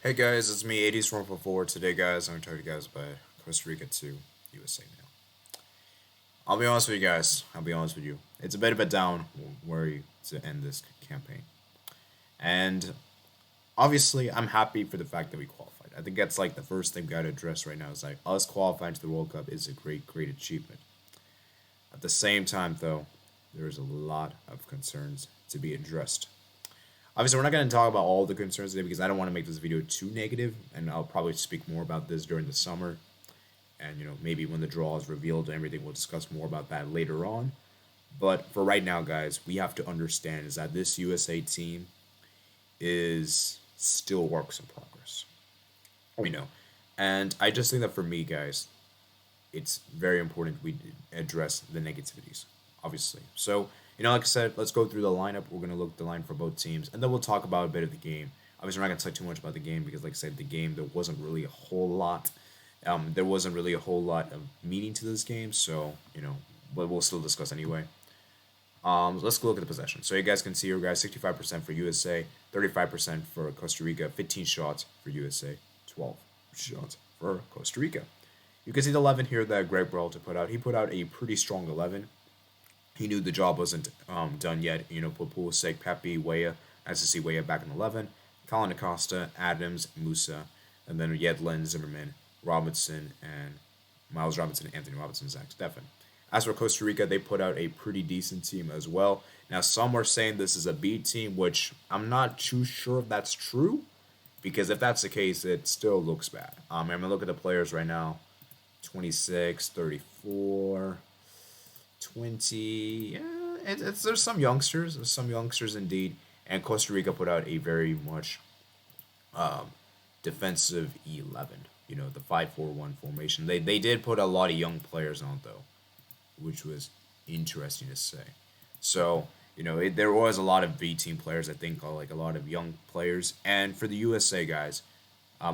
Hey guys, it's me, 80s from 4. Today, guys, I'm going to tell you guys about Costa Rica to USA now. I'll be honest with you guys. I'll be honest with you. It's a bit of a down worry to end this campaign. And obviously, I'm happy for the fact that we qualified. I think that's like the first thing we got to address right now is like us qualifying to the World Cup is a great, great achievement. At the same time, though, there's a lot of concerns to be addressed. Obviously, we're not going to talk about all the concerns today because I don't want to make this video too negative, and I'll probably speak more about this during the summer. And maybe when the draw is revealed and everything, we'll discuss more about that later on. But for right now, guys, we have to understand is that this USA team is still works in progress. We know, and I just think that for me, guys, it's very important we address the negativities, obviously. So, like I said, let's go through the lineup. We're going to look at the line for both teams, and then we'll talk about a bit of the game. Obviously, we're not going to talk too much about the game because, like I said, the game, there wasn't really a whole lot. There wasn't really a whole lot of meaning to this game, so, but we'll still discuss anyway. Let's go look at the possession. So you guys can see here, guys, 65% for USA, 35% for Costa Rica, 15 shots for USA, 12 shots for Costa Rica. You can see the 11 here that Greg Berhalter put out. He put out a pretty strong 11. He knew the job wasn't done yet. Put Pulisic, Pepe, Weah. Nice to see Weah back in 11. Colin Acosta, Adams, Musa, and then Yedlin, Zimmerman, Robinson, and Miles Robinson, Anthony Robinson, Zach Steffen. As for Costa Rica, they put out a pretty decent team as well. Now, some are saying this is a B team, which I'm not too sure if that's true, because if that's the case, it still looks bad. I'm going to look at the players right now. 26, 34, 20. Yeah, there's some youngsters. There's some youngsters indeed. And Costa Rica put out a very much defensive 11. The 5-4-1 formation. They did put a lot of young players on, though, which was interesting to say. So, there was a lot of B team players, I think, like a lot of young players. And for the USA guys,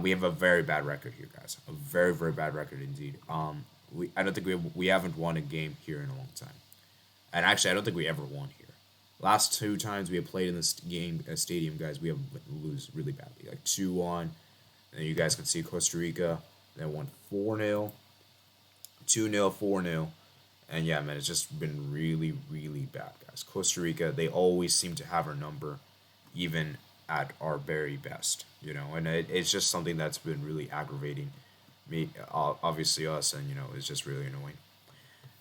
we have a very bad record here, guys. A very, very bad record indeed. I don't think we haven't won a game here in a long time, and actually, I don't think we ever won here. Last two times we have played in this game stadium, guys, we have lose really badly, like 2-1. And you guys can see Costa Rica then won 4-0, 2-0, 4-0, and yeah, man, it's just been really, really bad, guys. Costa Rica, they always seem to have our number, even at our very best, and it's just something that's been really aggravating me, obviously us, and it's just really annoying.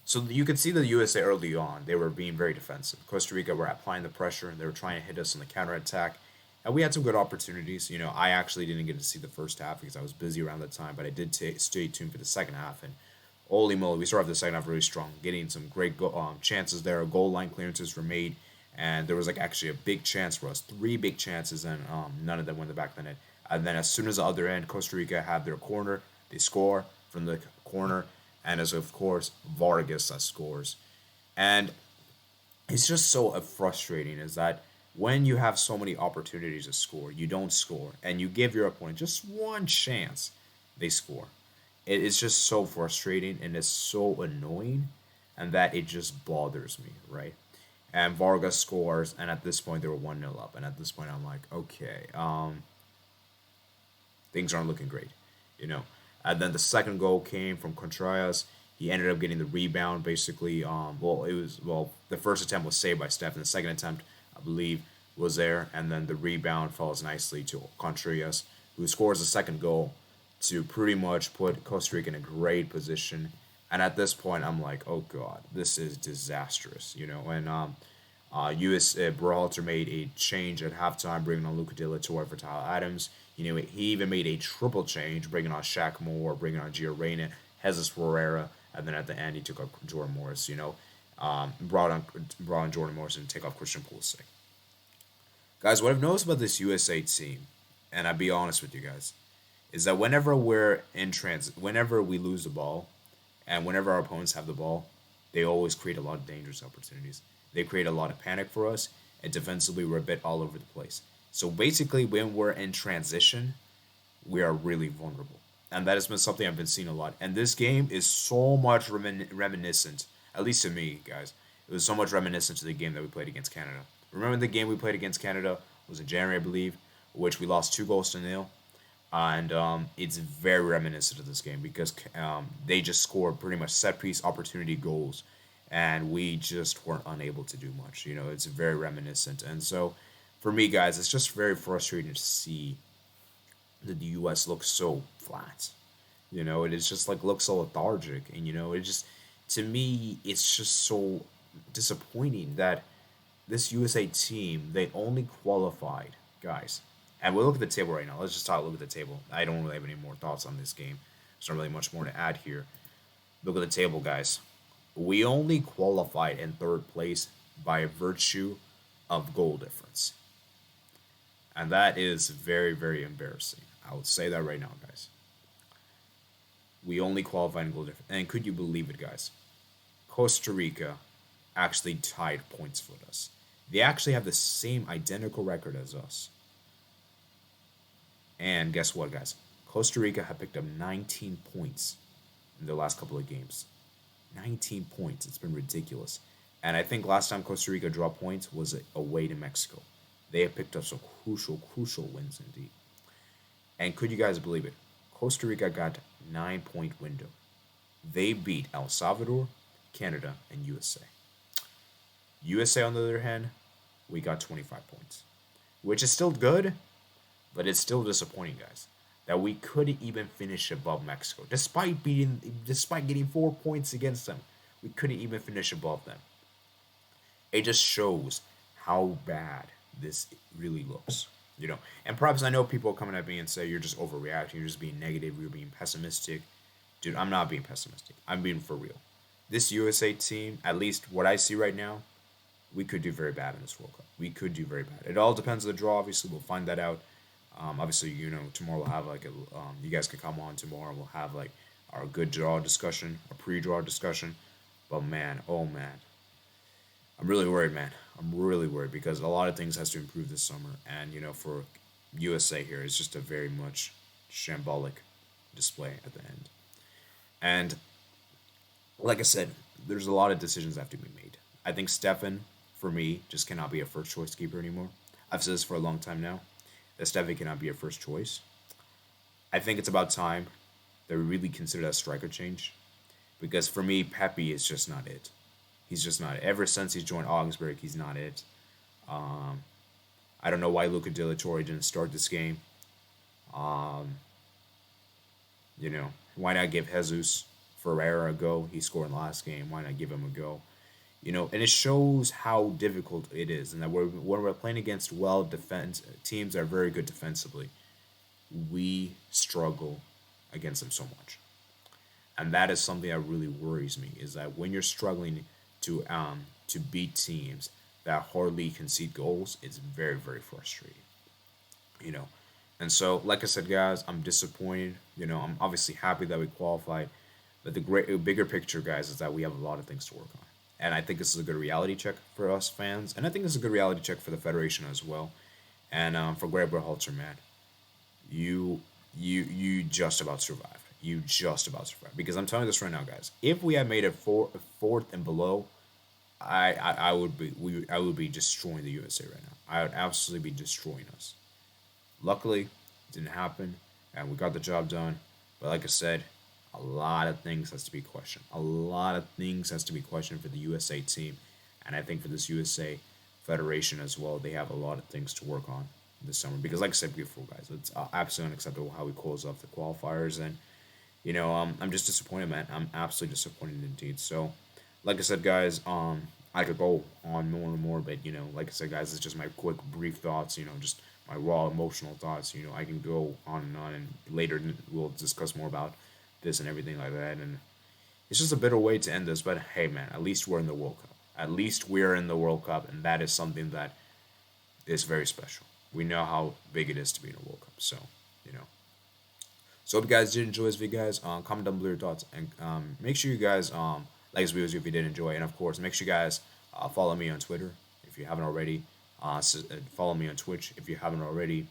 So you could see the USA early on, they were being very defensive. Costa Rica were applying the pressure, and they were trying to hit us on the counterattack, and we had some good opportunities. I actually didn't get to see the first half because I was busy around that time, but I did stay tuned for the second half, and holy moly, we started the second half really strong, getting some great chances there. Goal line clearances were made, and there was like actually a big chance for us, 3 big chances, and none of them went in the back of the net. And then as soon as the other end, Costa Rica had their corner, they score from the corner, and as of course Vargas that scores. And it's just so frustrating is that when you have so many opportunities to score, you don't score, and you give your opponent just one chance, they score. It's just so frustrating and it's so annoying, and that it just bothers me, right? And Vargas scores, and at this point they were 1-0 up, and at this point I'm like, okay, things aren't looking great, you know. And then the second goal came from Contreras. He ended up getting the rebound, basically. The first attempt was saved by Steph, and the second attempt, I believe, was there, and then the rebound falls nicely to Contreras, who scores the second goal to pretty much put Costa Rica in a great position. And at this point, I'm like, oh god, this is disastrous, you know. And US Berhalter made a change at halftime, bringing on Luca De La Torre for Tyler Adams. He even made a triple change, bringing on Shaq Moore, bringing on Gio Reyna, Jesus Ferreira, and then at the end he took up Jordan Morris. Brought on Jordan Morris and take off Christian Pulisic. Guys, what I've noticed about this USA team, and I'll be honest with you guys, is that whenever we're in transit, whenever we lose the ball, and whenever our opponents have the ball, they always create a lot of dangerous opportunities. They create a lot of panic for us, and defensively we're a bit all over the place. So basically, when we're in transition, we are really vulnerable. And that has been something I've been seeing a lot. And this game is so much reminiscent, at least to me, guys. It was so much reminiscent to the game that we played against Canada. Remember the game we played against Canada was in January, I believe, which we lost 2-0. and it's very reminiscent of this game because they just scored pretty much set piece opportunity goals, and we just weren't unable to do much. You know, it's very reminiscent, and so for me, guys, it's just very frustrating to see that the U.S. looks so flat. You know, it is just like looks so lethargic, and you know, it just to me, it's just so disappointing that this USA team they only qualified, guys. And we'll look at the table right now. Let's just talk. Look at the table. I don't really have any more thoughts on this game. There's not really much more to add here. Look at the table, guys. We only qualified in third place by virtue of goal difference. And that is very, very embarrassing. I would say that right now, guys. We only qualified in goal difference. And could you believe it, guys? Costa Rica actually tied points with us. They actually have the same identical record as us. And guess what, guys? Costa Rica have picked up 19 points in their last couple of games. 19 points. It's been ridiculous. And I think last time Costa Rica dropped points was away to Mexico. They have picked up some crucial, crucial wins indeed. And could you guys believe it? Costa Rica got 9 point window. They beat El Salvador, Canada, and USA. USA, on the other hand, we got 25 points, which is still good, but it's still disappointing, guys, that we couldn't even finish above Mexico, despite getting 4 points against them. We couldn't even finish above them. It just shows how bad this really looks, you know. And perhaps I know people are coming at me and say you're just overreacting, you're just being negative, you're being pessimistic. Dude, I'm not being pessimistic. I'm being for real. This USA team, at least what I see right now, we could do very bad in this World Cup. We could do very bad. It all depends on the draw. Obviously, we'll find that out. Obviously, you know, tomorrow we'll have like a. You guys can come on tomorrow. We'll have like our good draw discussion, a pre-draw discussion. But man, oh man, I'm really worried, man. I'm really worried because a lot of things has to improve this summer, and you know, for USA here, it's just a very much shambolic display at the end. And like I said, there's a lot of decisions that have to be made. I think Stefan, for me, just cannot be a first choice keeper anymore. I've said this for a long time now. That Stefan cannot be a first choice. I think it's about time that we really consider that striker change. Because for me, Pepe is just not it. He's just not it. Ever since he's joined Augsburg, he's not it. Um, I don't know why Luca De La Torre didn't start this game. Um, you know, why not give Jesus Ferreira a go? He scored in the last game. Why not give him a go? You know, and it shows how difficult it is, and that when we're playing against well defense teams that are very good defensively, we struggle against them so much, and that is something that really worries me. Is that when you're struggling to beat teams that hardly concede goals, it's very very frustrating. You know, and so like I said, guys, I'm disappointed. You know, I'm obviously happy that we qualified, but the great bigger picture, guys, is that we have a lot of things to work on. And I think this is a good reality check for us fans, and I think this is a good reality check for the federation as well. And for Greg Berhalter, man, you just about survived. You just about survived. Because I'm telling you this right now, guys. If we had made it fourth and below, I would be destroying the USA right now. I would absolutely be destroying us. Luckily, it didn't happen, and we got the job done. But like I said, a lot of things has to be questioned. A lot of things has to be questioned for the USA team, and I think for this USA Federation as well, they have a lot of things to work on this summer. Because like I said before, guys, it's absolutely unacceptable how we close off the qualifiers, and you know, I'm just disappointed, man. I'm absolutely disappointed indeed. So, like I said, guys, I could go on more and more, but you know, like I said, guys, it's just my quick, brief thoughts. You know, just my raw emotional thoughts. You know, I can go on, and later we'll discuss more about this and everything like that. And it's just a bitter way to end this, but hey, man, at least we're in the World Cup. At least we're in the World Cup, and that is something that is very special. We know how big it is to be in a World Cup, so you know. So, hope you guys did enjoy this video, guys. Comment down below your thoughts, and make sure you guys like this video if you did enjoy, and of course, make sure you guys follow me on Twitter if you haven't already. Follow me on Twitch if you haven't already.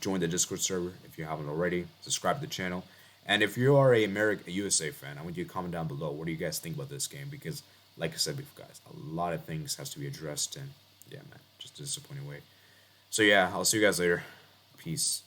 Join the Discord server if you haven't already. Subscribe to the channel. And if you are a USA fan, I want you to comment down below. What do you guys think about this game? Because, like I said before, guys, a lot of things has to be addressed. And, yeah, man, just a disappointing way. So, yeah, I'll see you guys later. Peace.